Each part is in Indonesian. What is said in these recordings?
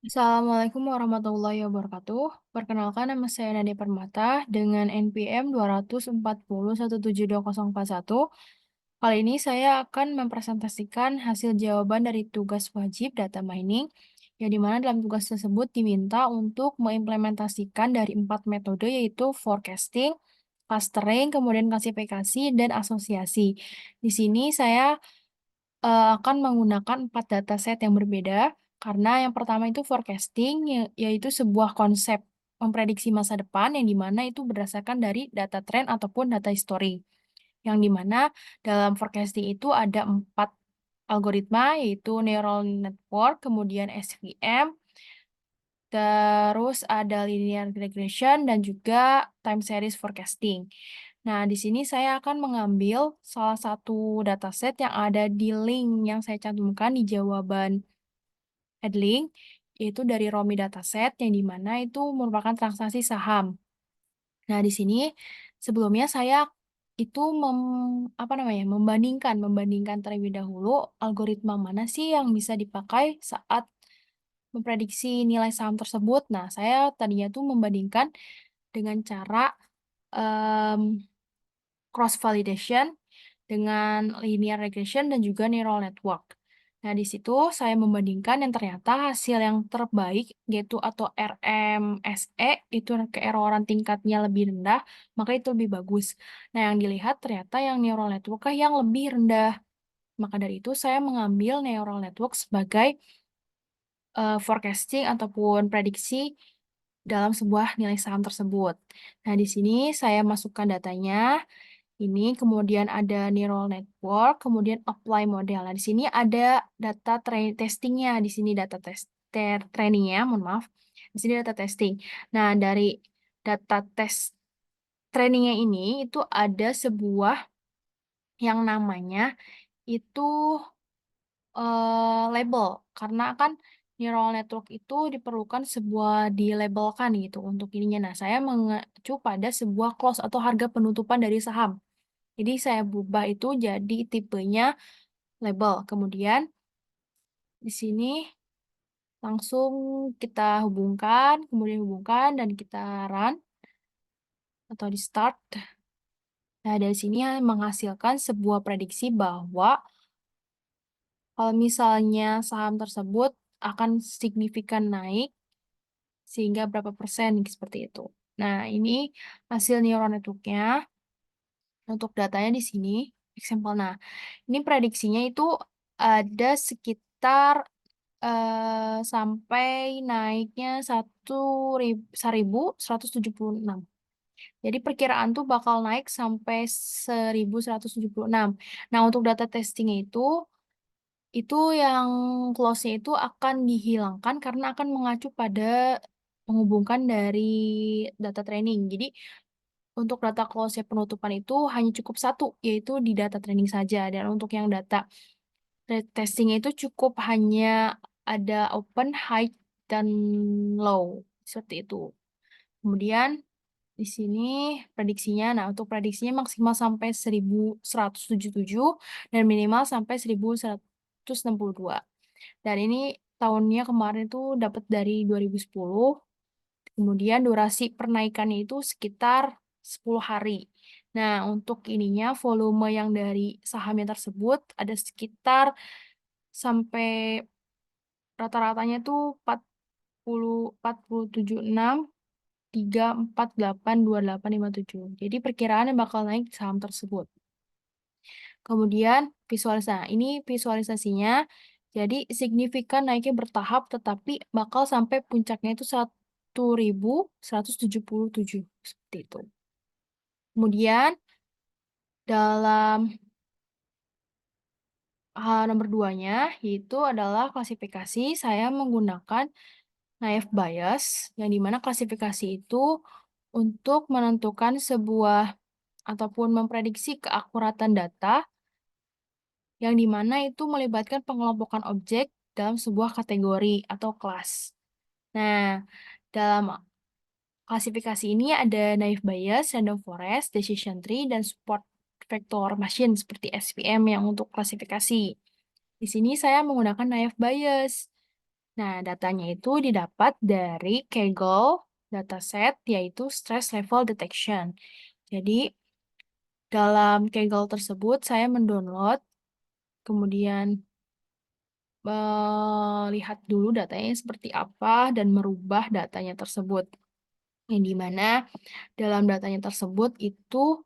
Assalamualaikum warahmatullahi wabarakatuh. Perkenalkan nama saya Nadia Permata dengan NPM 240172041. Kali ini saya akan mempresentasikan hasil jawaban dari tugas wajib data mining, yang dimana dalam tugas tersebut diminta untuk mengimplementasikan dari 4 metode yaitu forecasting, clustering, kemudian klasifikasi, dan asosiasi. Di sini saya akan menggunakan 4 dataset yang berbeda, karena yang pertama itu forecasting, yaitu sebuah konsep memprediksi masa depan, yang dimana itu berdasarkan dari data trend ataupun data history. Yang dimana dalam forecasting itu ada 4 algoritma, yaitu neural network, kemudian SVM, terus ada linear regression, dan juga time series forecasting. Nah, di sini saya akan mengambil salah satu dataset yang ada di link yang saya cantumkan di jawaban headlink, yaitu dari Romi Dataset, yang dimana itu merupakan transaksi saham. Nah, di sini sebelumnya saya itu membandingkan terlebih dahulu algoritma mana sih yang bisa dipakai saat memprediksi nilai saham tersebut. Nah, saya tadinya tuh membandingkan dengan cara cross validation dengan linear regression dan juga neural network. Nah, di situ saya membandingkan yang ternyata hasil yang terbaik yaitu atau RMSE itu keeroran tingkatnya lebih rendah, maka itu lebih bagus. Nah, yang dilihat ternyata yang neural network yang lebih rendah. Maka dari itu saya mengambil neural network sebagai forecasting ataupun prediksi dalam sebuah nilai saham tersebut. Nah, di sini saya masukkan datanya. Ini kemudian ada neural network, kemudian apply model. Nah, di sini ada data testingnya, di sini data trainingnya, mohon maaf. Di sini data testing. Nah, dari data test trainingnya ini itu ada sebuah yang namanya itu label, karena kan neural network itu diperlukan sebuah dilabelkan gitu untuk ininya. Nah, saya mengacu pada sebuah close atau harga penutupan dari saham. Jadi saya ubah itu jadi tipenya label. Kemudian di sini langsung kita hubungkan, kemudian hubungkan dan kita run atau di start. Nah, dari sini menghasilkan sebuah prediksi bahwa kalau misalnya saham tersebut akan signifikan naik sehingga berapa persen seperti itu. Nah, ini hasil neural network-nya. Untuk datanya di sini, example. Nah, ini prediksinya itu ada sekitar sampai naiknya 1.176. Jadi perkiraan tuh bakal naik sampai 1.176. Nah, untuk data testingnya itu yang close-nya itu akan dihilangkan karena akan mengacu pada menghubungkan dari data training. Jadi untuk data close penutupan itu hanya cukup satu, yaitu di data training saja. Dan untuk yang data testingnya itu cukup hanya ada open, high, dan low. Seperti itu. Kemudian di sini prediksinya, nah untuk prediksinya maksimal sampai 1.177 dan minimal sampai 1.162. Dan ini tahunnya kemarin itu dapat dari 2010. Kemudian durasi penaikannya itu sekitar 10 hari. Nah, untuk ininya volume yang dari sahamnya tersebut ada sekitar sampai rata-ratanya tuh 47,6, 3, 4, 8, 28, 58, 57. Jadi perkiraannya bakal naik saham tersebut. Kemudian visualisasi. Nah, ini visualisasinya. Jadi signifikan naiknya bertahap tetapi bakal sampai puncaknya itu 1.177 seperti itu. Kemudian dalam hal nomor 2-nya yaitu adalah klasifikasi. Saya menggunakan naive Bayes, yang dimana klasifikasi itu untuk menentukan sebuah ataupun memprediksi keakuratan data, yang dimana itu melibatkan pengelompokan objek dalam sebuah kategori atau kelas. Nah, dalam klasifikasi ini ada naive Bayes, random forest, decision tree, dan support vector machine seperti SVM yang untuk klasifikasi. Di sini saya menggunakan naive Bayes. Nah, datanya itu didapat dari Kaggle dataset, yaitu Stress Level Detection. Jadi, dalam Kaggle tersebut, saya mendownload, kemudian melihat dulu datanya seperti apa, dan merubah datanya tersebut. Yang dimana dalam datanya tersebut itu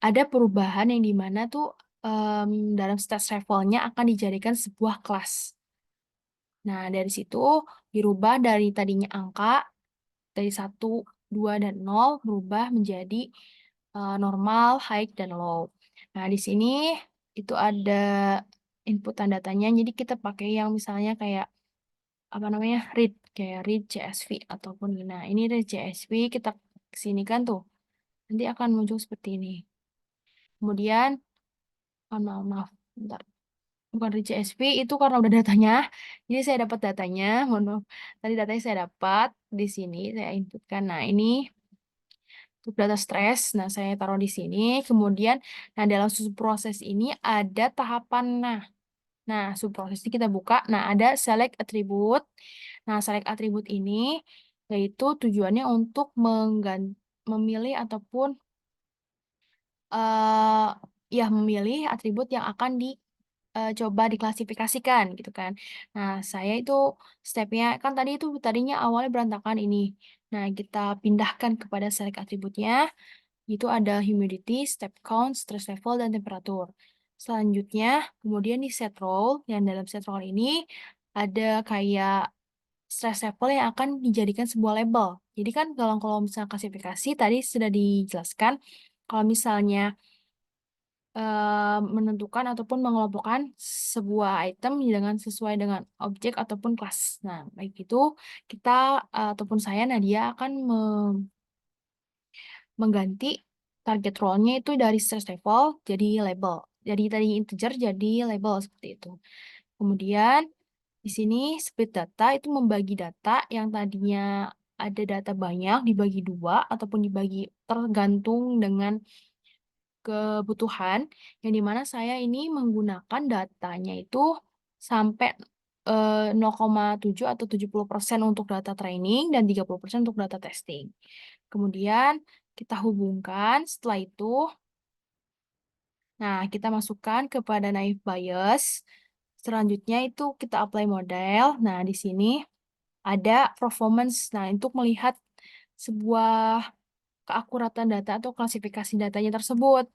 ada perubahan yang dimana tuh dalam stress levelnya akan dijadikan sebuah kelas. Nah, dari situ dirubah dari tadinya angka, dari 1, 2, dan 0, berubah menjadi normal, high, dan low. Nah, di sini itu ada inputan datanya, jadi kita pakai yang misalnya kayak, apa namanya, read, kayak read CSV, ataupun, nah ini read CSV, kita kesini kan tuh, nanti akan muncul seperti ini. Kemudian, maaf, bentar. Bukan read CSV, itu karena udah datanya. Jadi saya dapat datanya, mohon maaf. Tadi datanya saya dapat, di sini saya inputkan. Nah, ini untuk data stres, nah saya taruh di sini. Kemudian, nah dalam proses ini ada tahapan, nah subproses ini kita buka. Nah, ada select attribute. Nah, select attribute ini, yaitu tujuannya untuk memilih ataupun ya memilih atribut yang akan coba diklasifikasikan gitu kan. Nah, saya itu stepnya kan tadinya awalnya berantakan ini. Nah, kita pindahkan kepada select atributnya. Itu ada humidity, step count, stress level, dan temperatur. Selanjutnya, kemudian di set role, yang dalam set role ini ada kayak stress level yang akan dijadikan sebuah label. Jadi kan kalau misalnya klasifikasi tadi sudah dijelaskan, kalau misalnya menentukan ataupun mengelompokkan sebuah item dengan sesuai dengan objek ataupun kelas. Nah, baik itu kita ataupun saya Nadia akan mengganti target role-nya itu dari stress level jadi label. Jadi tadi integer jadi label seperti itu. Kemudian di sini split data itu membagi data yang tadinya ada data banyak dibagi dua ataupun dibagi tergantung dengan kebutuhan, yang dimana saya ini menggunakan datanya itu sampai 0,7 atau 70% untuk data training dan 30% untuk data testing. Kemudian kita hubungkan, setelah itu, nah kita masukkan kepada naive Bayes. Selanjutnya itu kita apply model. Nah, di sini ada performance. Nah, untuk melihat sebuah keakuratan data atau klasifikasi datanya tersebut.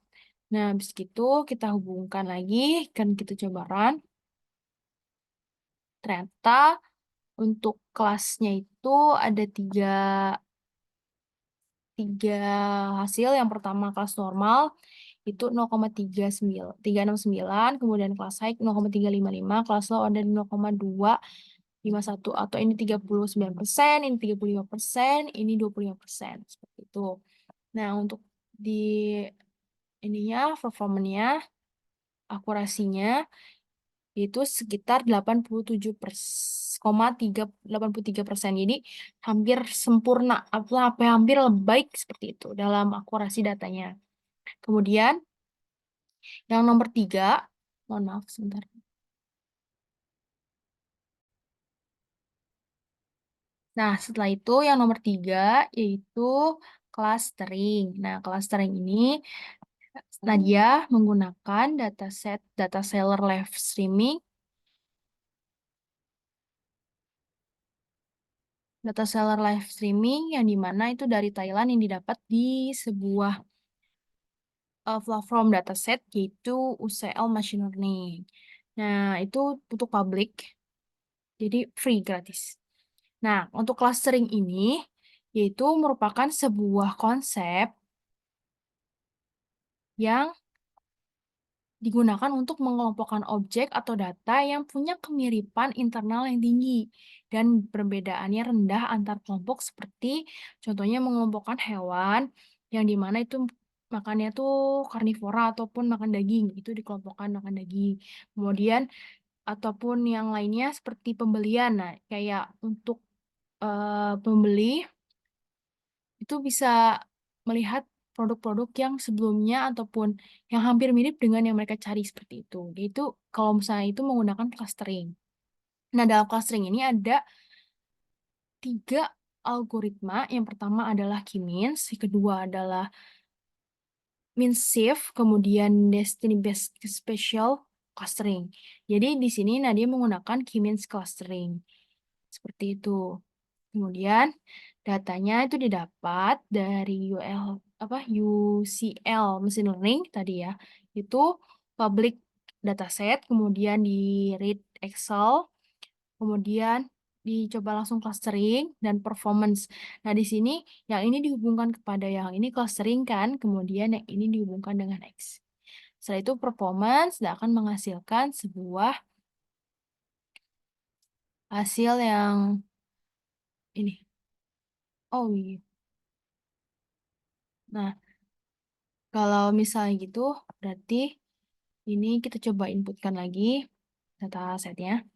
Nah, habis itu kita hubungkan lagi, kan kita coba run. Ternyata untuk kelasnya itu ada tiga hasil. Yang pertama kelas normal itu 0,369, kemudian kelas high 0,355, kelas low ada 0,251, atau ini 39%, ini 35%, ini 25%, seperti itu. Nah, untuk di ininya performanya, akurasinya itu sekitar 87,3%. Jadi hampir sempurna, apa hampir lebih baik seperti itu dalam akurasi datanya. Kemudian yang nomor 3, mohon maaf sebentar. Nah, setelah itu yang nomor 3 yaitu clustering. Nah, clustering ini Nadia menggunakan dataset data seller live streaming, yang dimana itu dari Thailand yang didapat di sebuah platform dataset yaitu UCL Machine Learning. Nah, itu untuk publik, jadi free, gratis. Nah, untuk clustering ini yaitu merupakan sebuah konsep yang digunakan untuk mengelompokkan objek atau data yang punya kemiripan internal yang tinggi dan perbedaannya rendah antar kelompok, seperti contohnya mengelompokkan hewan yang dimana itu makannya tuh karnivora ataupun makan daging, itu dikelompokkan makan daging. Kemudian ataupun yang lainnya seperti pembelian. Nah, kayak untuk pembeli itu bisa melihat produk-produk yang sebelumnya ataupun yang hampir mirip dengan yang mereka cari seperti itu. Itu kalau misalnya itu menggunakan clustering. Nah, dalam clustering ini ada 3 algoritma. Yang pertama adalah K-means, yang kedua adalah mean shift, kemudian destiny based spatial clustering. Jadi di sini Nadia menggunakan K-means clustering. Seperti itu. Kemudian datanya itu didapat dari UCL machine learning tadi ya. Itu public dataset, kemudian di read Excel, kemudian dicoba langsung clustering dan performance. Nah, di sini yang ini dihubungkan kepada yang ini clustering kan, kemudian yang ini dihubungkan dengan X. Setelah itu performance dan akan menghasilkan sebuah hasil yang ini. Oh iya. Nah, kalau misalnya gitu, berarti ini kita coba inputkan lagi data setnya.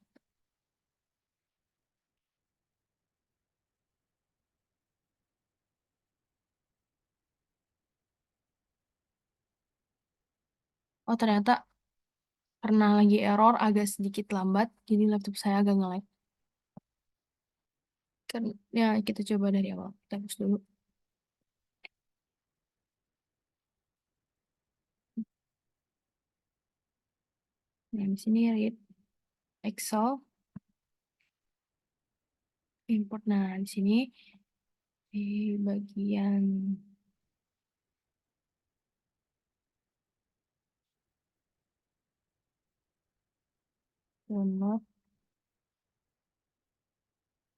Oh, ternyata pernah lagi error agak sedikit lambat, jadi laptop saya agak nge-lag. Kan, ya kita coba dari awal. Kita hapus dulu. Nah, di sini read Excel, import. Nah, di sini di bagian download,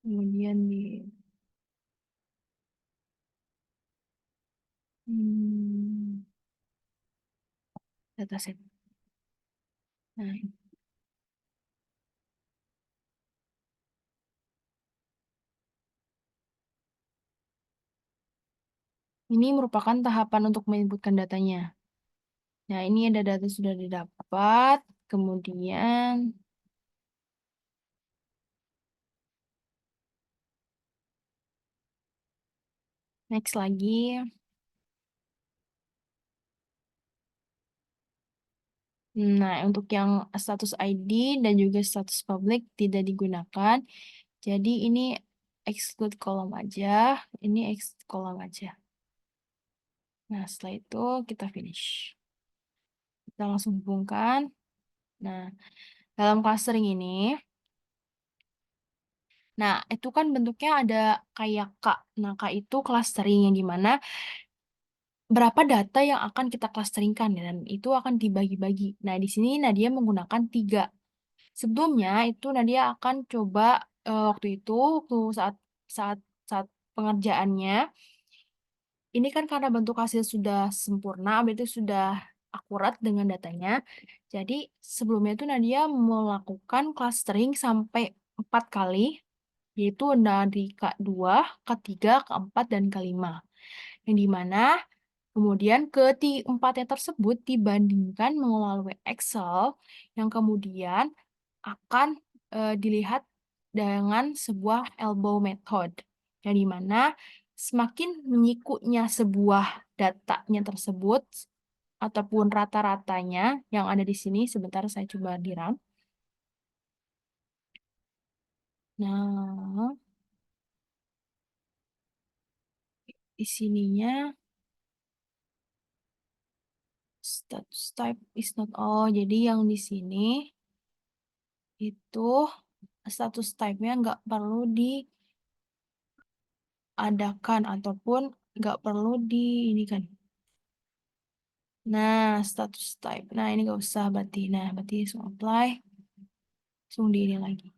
kemudian di hmm, dataset. Nah, ini merupakan tahapan untuk menginputkan datanya. Nah, ini ada data sudah didapat, kemudian next lagi. Nah, untuk yang status ID dan juga status public tidak digunakan. Jadi ini exclude kolom aja, ini exclude kolom aja. Nah, setelah itu kita finish. Kita langsung hubungkan. Nah, dalam clustering ini, nah itu kan bentuknya ada kayak K. Nah, K itu clustering yang dimana berapa data yang akan kita clusteringkan dan itu akan dibagi-bagi. Nah, di sini Nadia menggunakan 3. Sebelumnya itu Nadia akan coba waktu itu saat saat saat pengerjaannya ini kan karena bentuk hasil sudah sempurna, berarti sudah akurat dengan datanya. Jadi sebelumnya itu Nadia melakukan clustering sampai 4 kali, yaitu dari K2, K3, K4, dan K5. Yang dimana kemudian keempatnya tersebut dibandingkan melalui Excel yang kemudian akan dilihat dengan sebuah elbow method. Yang dimana semakin menyikunya sebuah datanya tersebut ataupun rata-ratanya yang ada di sini, sebentar saya coba di run. Nah, di sininya status type is not all. Jadi yang di sini itu status type-nya nggak perlu diadakan ataupun nggak perlu di ini kan. Nah, status type. Nah, ini nggak usah berarti. Nah, berarti langsung apply. Langsung di ini lagi.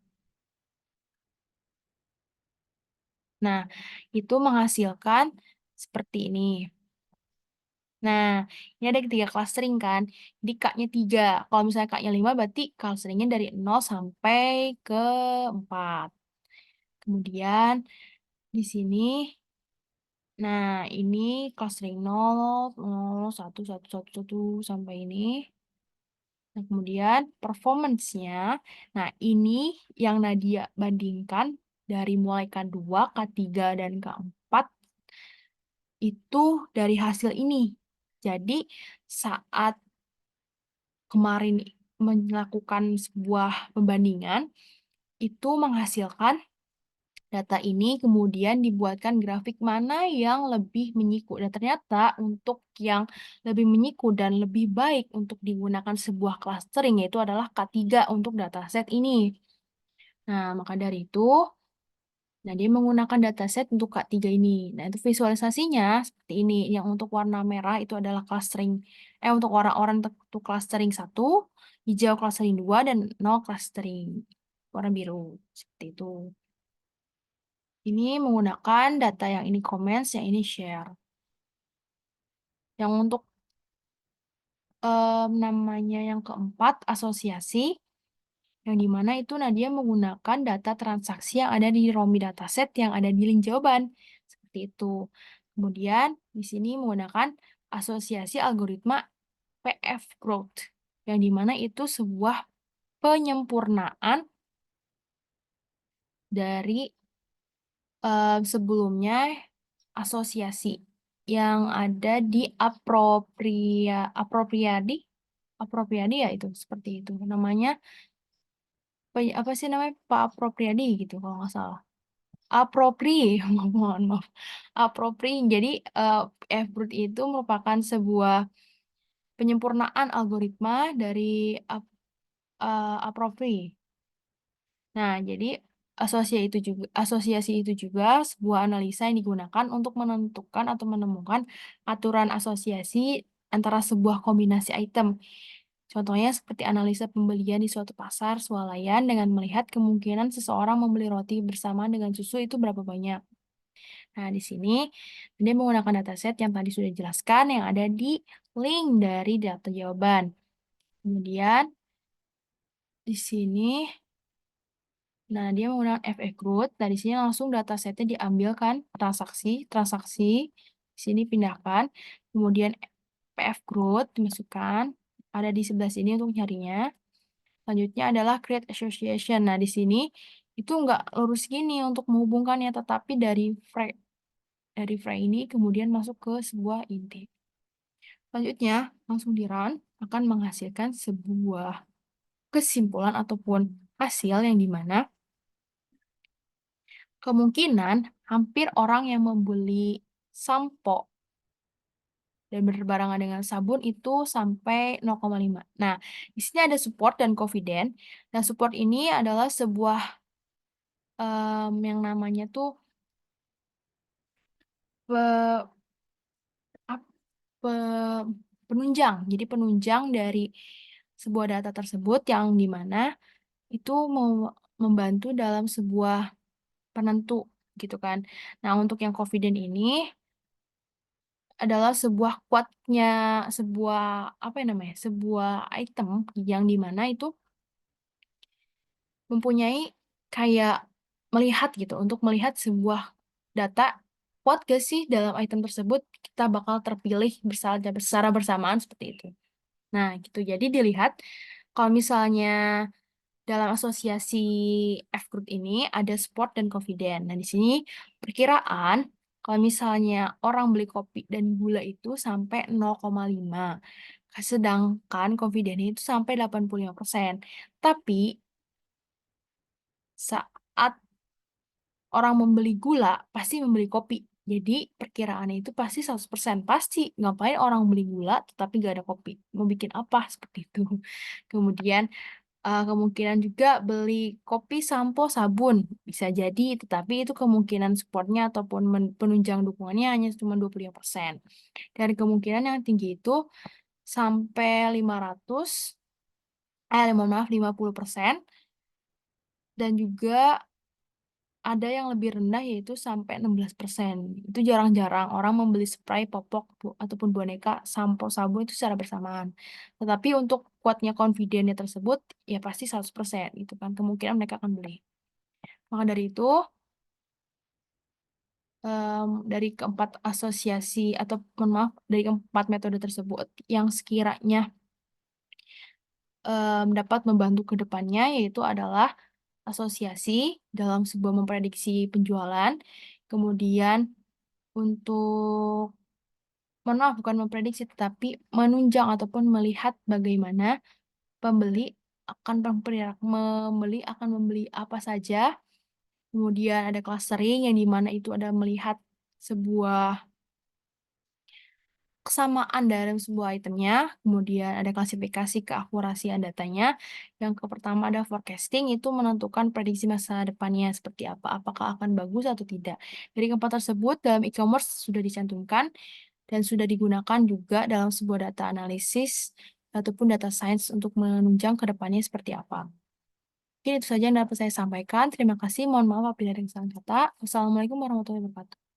Nah, itu menghasilkan seperti ini. Nah, ini ada 3 clustering kan. Di K-nya 3. Kalau misalnya K-nya 5, berarti clusteringnya dari 0 sampai ke 4. Kemudian di sini, nah ini clustering 0, 0, 1, 1, 1, 1, sampai ini. Nah, kemudian performance-nya, nah ini yang Nadia bandingkan dari mulai K2, K3, dan K4 itu dari hasil ini. Jadi saat kemarin melakukan sebuah pembandingan, itu menghasilkan data ini, kemudian dibuatkan grafik mana yang lebih menyiku. Dan ternyata untuk yang lebih menyiku dan lebih baik untuk digunakan sebuah clustering yaitu adalah K3 untuk dataset ini. Nah, maka dari itu, nah dia menggunakan dataset untuk K3 ini. Nah, itu visualisasinya seperti ini. Yang untuk warna merah itu adalah clustering, untuk orang-orang untuk clustering 1, hijau clustering 2, dan 0 clustering warna biru. Seperti itu. Ini menggunakan data yang ini comments, yang ini share. Yang untuk namanya yang keempat, asosiasi, yang dimana itu Nadia menggunakan data transaksi yang ada di Romi dataset yang ada di link jawaban. Seperti itu. Kemudian di sini menggunakan asosiasi algoritma PF growth, yang dimana itu sebuah penyempurnaan dari sebelumnya asosiasi yang ada di apropriadi apropriadi ya itu seperti itu namanya, apa sih namanya, Pak Apropriadi gitu kalau nggak salah, apropri mohon maaf, apropri. Jadi F-Broad itu merupakan sebuah penyempurnaan algoritma dari apropri. Nah, jadi asosiasi itu juga sebuah analisa yang digunakan untuk menentukan atau menemukan aturan asosiasi antara sebuah kombinasi item. Contohnya seperti analisa pembelian di suatu pasar swalayan dengan melihat kemungkinan seseorang membeli roti bersama dengan susu itu berapa banyak. Nah, di sini dia menggunakan dataset yang tadi sudah dijelaskan yang ada di link dari data jawaban. Kemudian di sini, nah, dia menggunakan FX Root. Nah, di sini langsung datasetnya diambil kan, transaksi, di sini pindahkan. Kemudian PF Root dimasukkan, ada di sebelah sini untuk nyarinya. Selanjutnya adalah create association. Nah, di sini itu nggak lurus gini untuk menghubungkannya, tetapi dari fray ini kemudian masuk ke sebuah inti. Selanjutnya, langsung di run, akan menghasilkan sebuah kesimpulan ataupun hasil yang dimana kemungkinan hampir orang yang membeli sampo dan berbarengan dengan sabun itu sampai 0,5. Nah, di sini ada support dan confident. Nah, support ini adalah sebuah yang namanya tuh pe- ap- penunjang. Jadi penunjang dari sebuah data tersebut yang dimana itu mau membantu dalam sebuah penentu gitu kan. Nah, untuk yang confident ini adalah sebuah quote-nya, sebuah apa ya namanya, sebuah item yang dimana itu mempunyai kayak melihat gitu, untuk melihat sebuah data, kuat gak sih dalam item tersebut kita bakal terpilih secara bersamaan seperti itu. Nah, gitu. Jadi dilihat kalau misalnya dalam asosiasi F-Group ini ada sport dan confident. Nah, di sini perkiraan kalau misalnya orang beli kopi dan gula itu sampai 0,5. Sedangkan confident itu sampai 85%. Tapi saat orang membeli gula, pasti membeli kopi. Jadi perkiraannya itu pasti 100%. Pasti ngapain orang beli gula tetapi gak ada kopi. Mau bikin apa? Seperti itu. Kemudian kemungkinan juga beli kopi, sampo, sabun. Bisa jadi, tetapi itu kemungkinan supportnya ataupun penunjang dukungannya hanya cuma 25%. Dan kemungkinan yang tinggi itu sampai 50%. Dan juga ada yang lebih rendah yaitu sampai 16%. Itu jarang-jarang orang membeli spray, popok, ataupun boneka, sampo, sabun itu secara bersamaan. Tetapi untuk kuatnya confident tersebut, ya pasti 100% gitu kan. Kemungkinan mereka akan beli. Maka dari itu, dari keempat asosiasi, atau mohon maaf, dari keempat metode tersebut, yang sekiranya dapat membantu ke depannya, yaitu adalah asosiasi dalam sebuah memprediksi penjualan, kemudian untuk, mohon maaf, bukan memprediksi, tetapi menunjang ataupun melihat bagaimana pembeli akan membeli apa saja, kemudian ada clustering yang di mana itu ada melihat sebuah kesamaan dalam sebuah itemnya, kemudian ada klasifikasi keakurasian datanya. Yang pertama ada forecasting, itu menentukan prediksi masa depannya seperti apa, apakah akan bagus atau tidak. Dari keempat tersebut dalam e-commerce sudah dicantumkan dan sudah digunakan juga dalam sebuah data analisis ataupun data science untuk menunjang ke depannya seperti apa. Mungkin itu saja yang dapat saya sampaikan. Terima kasih. Mohon maaf apabila ada kesalahan kata. Wassalamualaikum warahmatullahi wabarakatuh.